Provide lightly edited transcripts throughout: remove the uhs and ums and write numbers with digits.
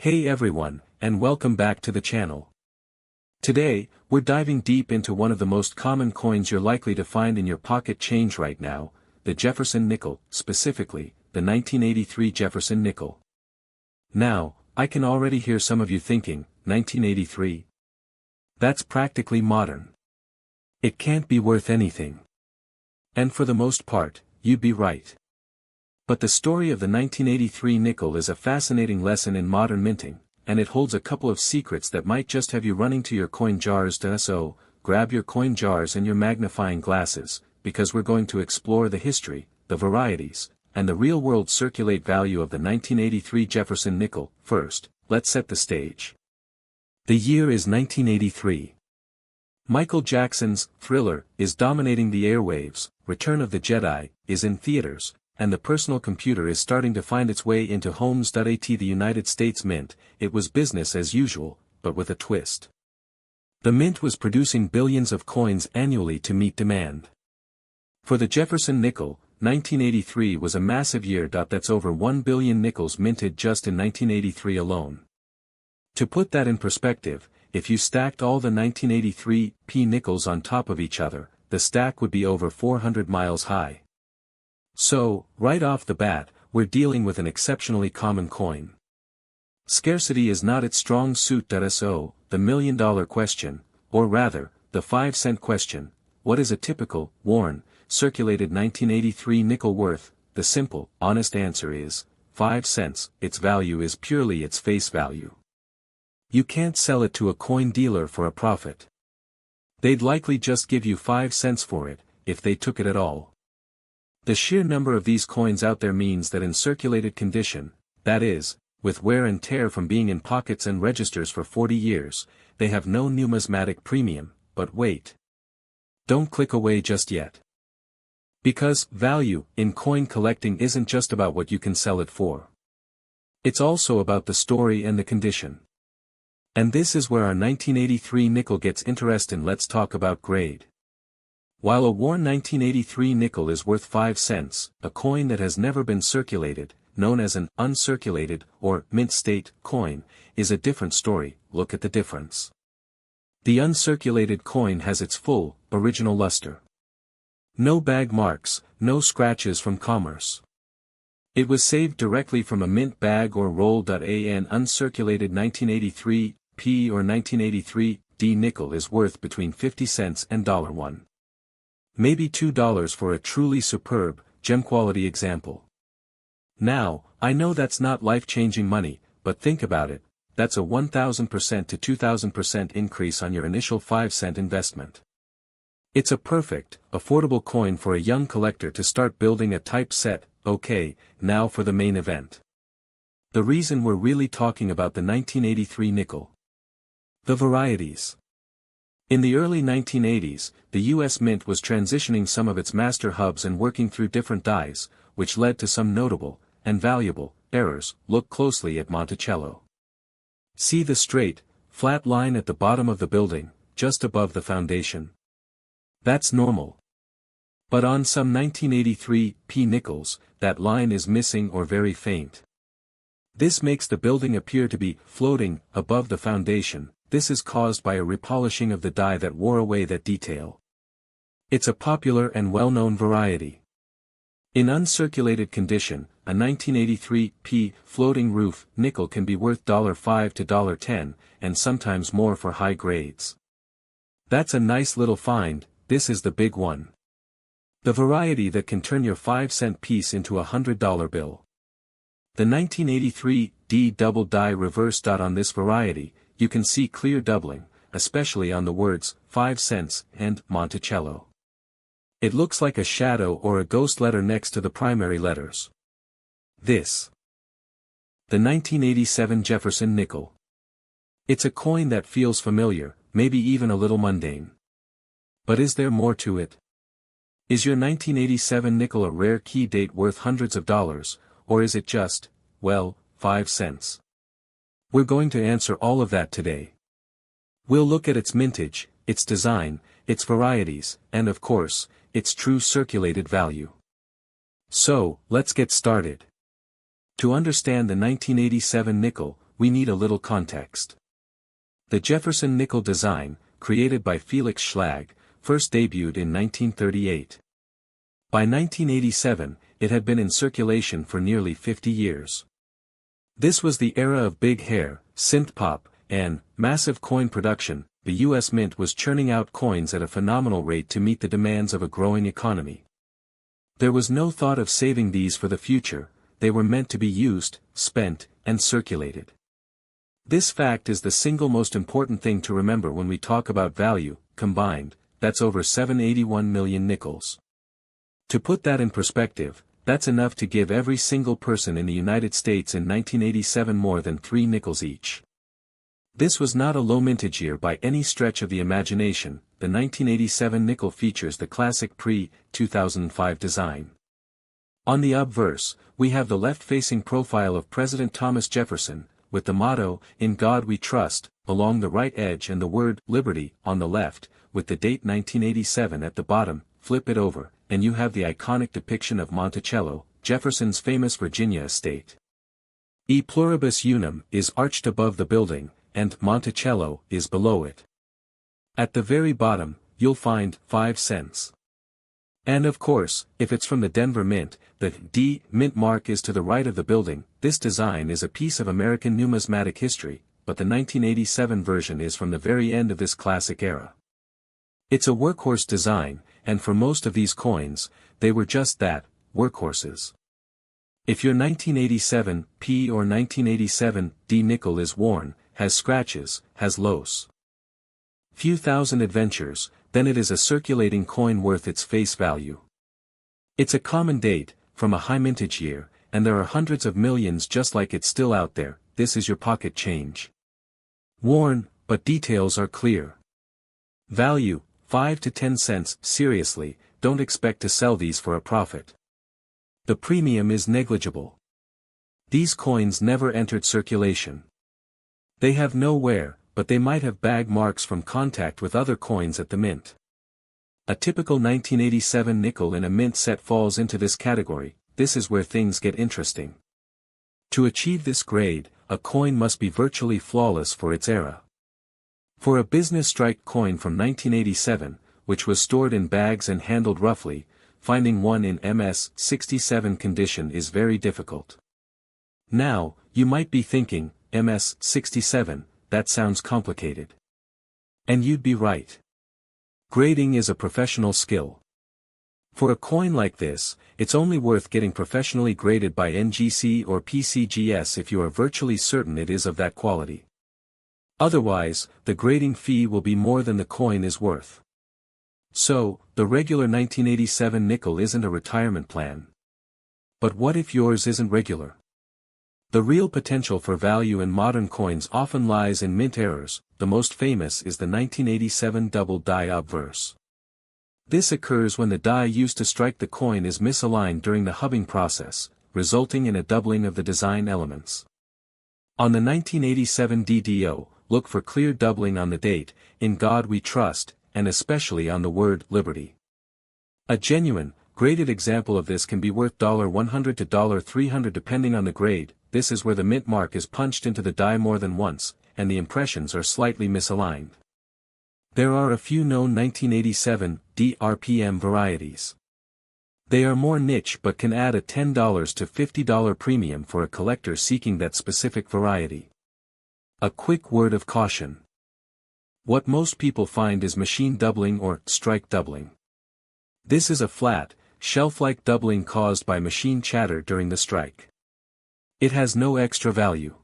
Hey everyone, and welcome back to the channel. Today, we're diving deep into one of the most common coins you're likely to find in your pocket change right now, the Jefferson nickel, specifically, the 1983 Jefferson nickel. Now, I can already hear some of you thinking, 1983? That's practically modern. It can't be worth anything. And for the most part, you'd be right. But the story of the 1983 nickel is a fascinating lesson in modern minting, and it holds a couple of secrets that might just have you running to your coin jars. So, grab your coin jars and your magnifying glasses, because we're going to explore the history, the varieties, and the real-world circulate value of the 1983 Jefferson nickel. First, let's set the stage. The year is 1983. Michael Jackson's Thriller is dominating the airwaves, Return of the Jedi is in theaters, and the personal computer is starting to find its way into homes. At the United States Mint, it was business as usual, but with a twist. The Mint was producing billions of coins annually to meet demand. For the Jefferson nickel, 1983 was a massive year. That's over 1 billion nickels minted just in 1983 alone. To put that in perspective, if you stacked all the 1983 nickels on top of each other, the stack would be over 400 miles high. So, right off the bat, we're dealing with an exceptionally common coin. Scarcity is not its strong suit. So, the million-dollar question, or rather, the 5-cent question, what is a typical, worn, circulated 1983 nickel worth? The simple, honest answer is, 5 cents, its value is purely its face value. You can't sell it to a coin dealer for a profit. They'd likely just give you 5 cents for it, if they took it at all. The sheer number of these coins out there means that in circulated condition, that is, with wear and tear from being in pockets and registers for 40 years, they have no numismatic premium. But wait. Don't click away just yet. Because value in coin collecting isn't just about what you can sell it for. It's also about the story and the condition. And this is where our 1983 nickel gets interesting. Let's talk about grade. While a worn 1983 nickel is worth 5 cents, a coin that has never been circulated, known as an uncirculated or mint state coin, is a different story. Look at the difference. The uncirculated coin has its full, original luster. No bag marks, no scratches from commerce. It was saved directly from a mint bag or roll. An uncirculated 1983 or 1983 nickel is worth between 50 cents and $1. Maybe $2 for a truly superb, gem-quality example. Now, I know that's not life-changing money, but think about it, that's a 1,000% to 2,000% increase on your initial 5-cent investment. It's a perfect, affordable coin for a young collector to start building a typeset. Okay, now for the main event. The reason we're really talking about the 1983 nickel. The varieties. In the early 1980s, the U.S. Mint was transitioning some of its master hubs and working through different dies, which led to some notable, and valuable, errors. Look closely at Monticello. See the straight, flat line at the bottom of the building, just above the foundation? That's normal. But on some 1983 nickels, that line is missing or very faint. This makes the building appear to be floating above the foundation. This is caused by a repolishing of the die that wore away that detail. It's a popular and well-known variety. In uncirculated condition, a 1983 floating roof nickel can be worth $5 to $10, and sometimes more for high grades. That's a nice little find. This is the big one. The variety that can turn your 5-cent piece into a $100 bill. The 1983 double die reverse. On this variety, you can see clear doubling, especially on the words 5 cents and Monticello. It looks like a shadow or a ghost letter next to the primary letters. This. The 1987 Jefferson nickel. It's a coin that feels familiar, maybe even a little mundane. But is there more to it? Is your 1987 nickel a rare key date worth hundreds of dollars, or is it just, well, 5 cents? We're going to answer all of that today. We'll look at its mintage, its design, its varieties, and of course, its true circulated value. So, let's get started. To understand the 1987 nickel, we need a little context. The Jefferson nickel design, created by Felix Schlag, first debuted in 1938. By 1987, it had been in circulation for nearly 50 years. This was the era of big hair, synth-pop, and massive coin production. The U.S. Mint was churning out coins at a phenomenal rate to meet the demands of a growing economy. There was no thought of saving these for the future, they were meant to be used, spent, and circulated. This fact is the single most important thing to remember when we talk about value. Combined, that's over 781 million nickels. To put that in perspective, that's enough to give every single person in the United States in 1987 more than 3 nickels each. This was not a low mintage year by any stretch of the imagination. The 1987 nickel features the classic pre-2005 design. On the obverse, we have the left-facing profile of President Thomas Jefferson, with the motto, "In God We Trust," along the right edge and the word, "Liberty," on the left, with the date 1987 at the bottom. Flip it over, and you have the iconic depiction of Monticello, Jefferson's famous Virginia estate. E pluribus unum is arched above the building, and Monticello is below it. At the very bottom, you'll find 5 cents. And of course, if it's from the Denver Mint, the D Mint mark is to the right of the building. This design is a piece of American numismatic history, but the 1987 version is from the very end of this classic era. It's a workhorse design, and for most of these coins, they were just that, workhorses. If your 1987 P or 1987 D nickel is worn, has scratches, has los few thousand adventures, then it is a circulating coin worth its face value. It's a common date, from a high mintage year, and there are hundreds of millions just like it still out there. This is your pocket change. Worn, but details are clear. Value, 5 to 10 cents. Seriously, don't expect to sell these for a profit. The premium is negligible. These coins never entered circulation. They have no wear, but they might have bag marks from contact with other coins at the mint. A typical 1987 nickel in a mint set falls into this category. This is where things get interesting. To achieve this grade, a coin must be virtually flawless for its era. For a business strike coin from 1987, which was stored in bags and handled roughly, finding one in MS-67 condition is very difficult. Now, you might be thinking, MS-67, that sounds complicated. And you'd be right. Grading is a professional skill. For a coin like this, it's only worth getting professionally graded by NGC or PCGS if you are virtually certain it is of that quality. Otherwise, the grading fee will be more than the coin is worth. So, the regular 1987 nickel isn't a retirement plan. But what if yours isn't regular? The real potential for value in modern coins often lies in mint errors. The most famous is the 1987 double die obverse. This occurs when the die used to strike the coin is misaligned during the hubbing process, resulting in a doubling of the design elements. On the 1987 DDO, look for clear doubling on the date, "In God We Trust," and especially on the word, "Liberty." A genuine, graded example of this can be worth $100 to $300 depending on the grade. This is where the mint mark is punched into the die more than once, and the impressions are slightly misaligned. There are a few known 1987 DRPM varieties. They are more niche but can add a $10 to $50 premium for a collector seeking that specific variety. A quick word of caution. What most people find is machine doubling or strike doubling. This is a flat, shelf-like doubling caused by machine chatter during the strike. It has no extra value.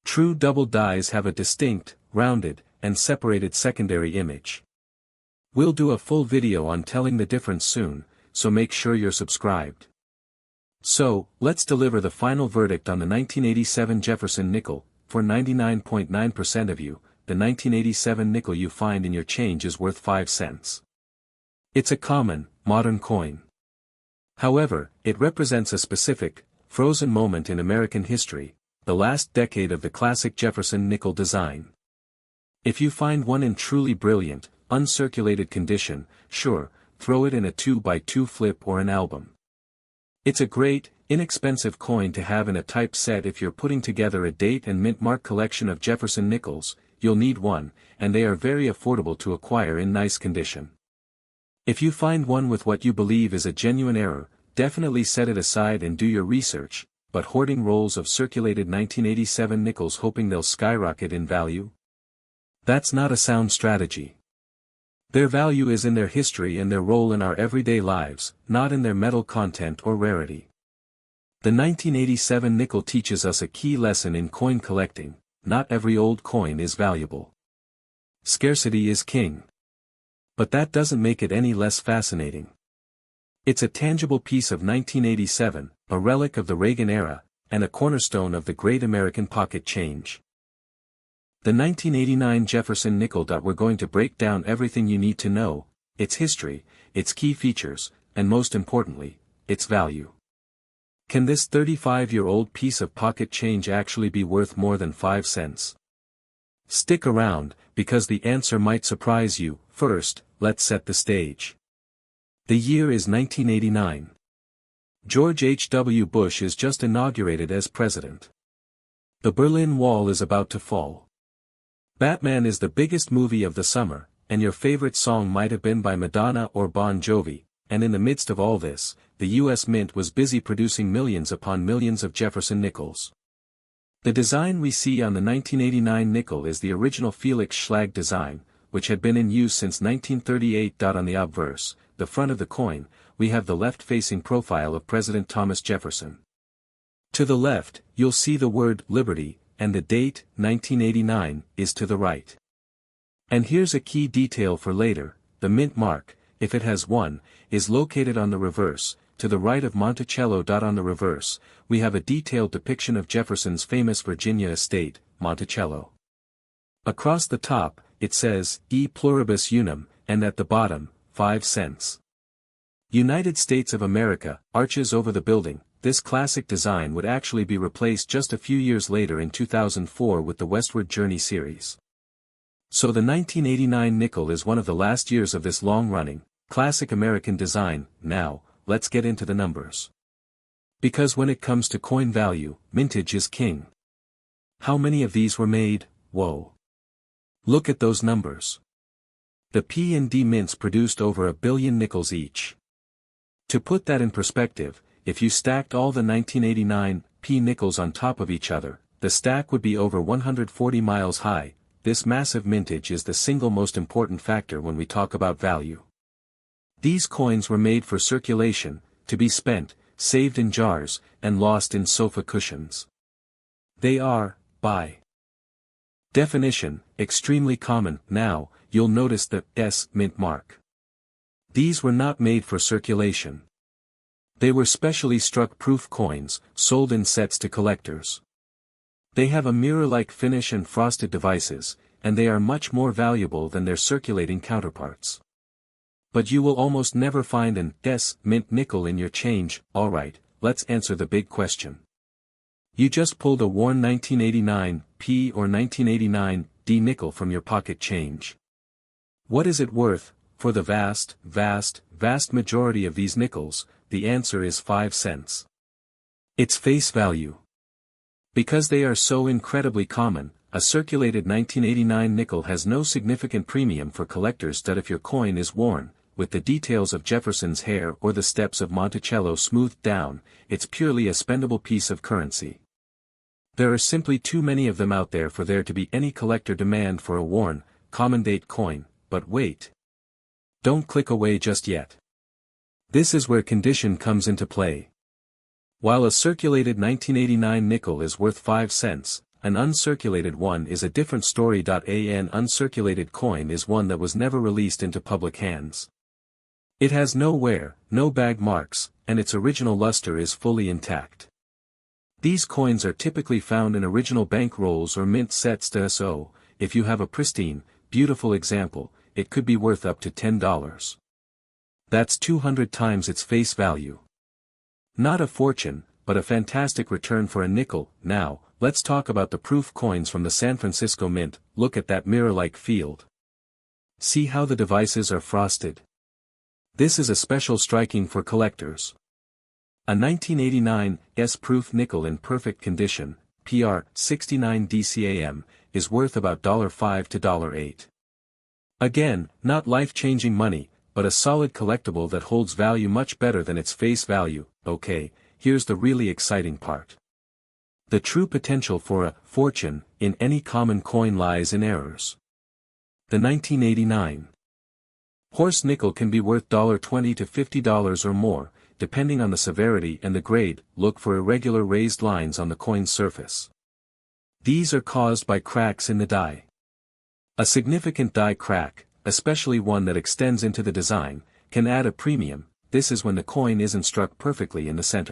True double dies have a distinct, rounded, and separated secondary image. We'll do a full video on telling the difference soon, so make sure you're subscribed. So, let's deliver the final verdict on the 1987 Jefferson nickel. For 99.9% of you, the 1987 nickel you find in your change is worth 5 cents. It's a common, modern coin. However, it represents a specific, frozen moment in American history, the last decade of the classic Jefferson nickel design. If you find one in truly brilliant, uncirculated condition, sure, throw it in a 2x2 flip or an album. It's a great, Inexpensive coin to have in a type set. If you're putting together a date and mint mark collection of Jefferson nickels, you'll need one, and they are very affordable to acquire in nice condition. If you find one with what you believe is a genuine error, definitely set it aside and do your research, but hoarding rolls of circulated 1987 nickels hoping they'll skyrocket in value? That's not a sound strategy. Their value is in their history and their role in our everyday lives, not in their metal content or rarity. The 1987 nickel teaches us a key lesson in coin collecting: not every old coin is valuable. Scarcity is king. But that doesn't make it any less fascinating. It's a tangible piece of 1987, a relic of the Reagan era, and a cornerstone of the great American pocket change. The 1989 Jefferson nickel. We're going to break down everything you need to know: its history, its key features, and most importantly, its value. Can this 35-year-old piece of pocket change actually be worth more than 5 cents? Stick around, because the answer might surprise you. First, let's set the stage. The year is 1989. George H.W. Bush is just inaugurated as president. The Berlin Wall is about to fall. Batman is the biggest movie of the summer, and your favorite song might have been by Madonna or Bon Jovi, and in the midst of all this, the U.S. Mint was busy producing millions upon millions of Jefferson nickels. The design we see on the 1989 nickel is the original Felix Schlag design, which had been in use since 1938. On the obverse, the front of the coin, we have the left-facing profile of President Thomas Jefferson. To the left, you'll see the word Liberty, and the date, 1989, is to the right. And here's a key detail for later: the mint mark, if it has one, is located on the reverse, to the right of Monticello. On the reverse, we have a detailed depiction of Jefferson's famous Virginia estate, Monticello. Across the top, it says, E pluribus unum, and at the bottom, 5 cents. United States of America, arches over the building. This classic design would actually be replaced just a few years later in 2004 with the Westward Journey series. So the 1989 nickel is one of the last years of this long-running, classic American design. Now, let's get into the numbers. Because when it comes to coin value, mintage is king. How many of these were made? Whoa. Look at those numbers. The P&D mints produced over 1 billion nickels each. To put that in perspective, if you stacked all the 1989 P nickels on top of each other, the stack would be over 140 miles high. This massive mintage is the single most important factor when we talk about value. These coins were made for circulation, to be spent, saved in jars, and lost in sofa cushions. They are, by definition, extremely common. Now, you'll notice the S mint mark. These were not made for circulation. They were specially struck proof coins, sold in sets to collectors. They have a mirror-like finish and frosted devices, and they are much more valuable than their circulating counterparts. But you will almost never find an S mint nickel in your change. Alright, let's answer the big question. You just pulled a worn 1989 P or 1989 D nickel from your pocket change. What is it worth? For the vast majority of these nickels, the answer is 5 cents. It's face value. Because they are so incredibly common, a circulated 1989 nickel has no significant premium for collectors. That if your coin is worn, with the details of Jefferson's hair or the steps of Monticello smoothed down, it's purely a spendable piece of currency. There are simply too many of them out there for there to be any collector demand for a worn, common date coin. But wait. Don't click away just yet. This is where condition comes into play. While a circulated 1989 nickel is worth 5 cents, an uncirculated one is a different story. An uncirculated coin is one that was never released into public hands. It has no wear, no bag marks, and its original luster is fully intact. These coins are typically found in original bank rolls or mint sets. So, if you have a pristine, beautiful example, it could be worth up to $10. That's 200 times its face value. Not a fortune, but a fantastic return for a nickel. Now, let's talk about the proof coins from the San Francisco Mint. Look at that mirror-like field. See how the devices are frosted? This is a special striking for collectors. A 1989 S-proof nickel in perfect condition, PR 69 DCAM, is worth about $5 to $8. Again, not life-changing money, but a solid collectible that holds value much better than its face value. Okay, here's the really exciting part. The true potential for a fortune in any common coin lies in errors. The 1989 horse nickel can be worth $20 to $50 or more, depending on the severity and the grade. Look for irregular raised lines on the coin's surface. These are caused by cracks in the die. A significant die crack, especially one that extends into the design, can add a premium. This is when the coin isn't struck perfectly in the center.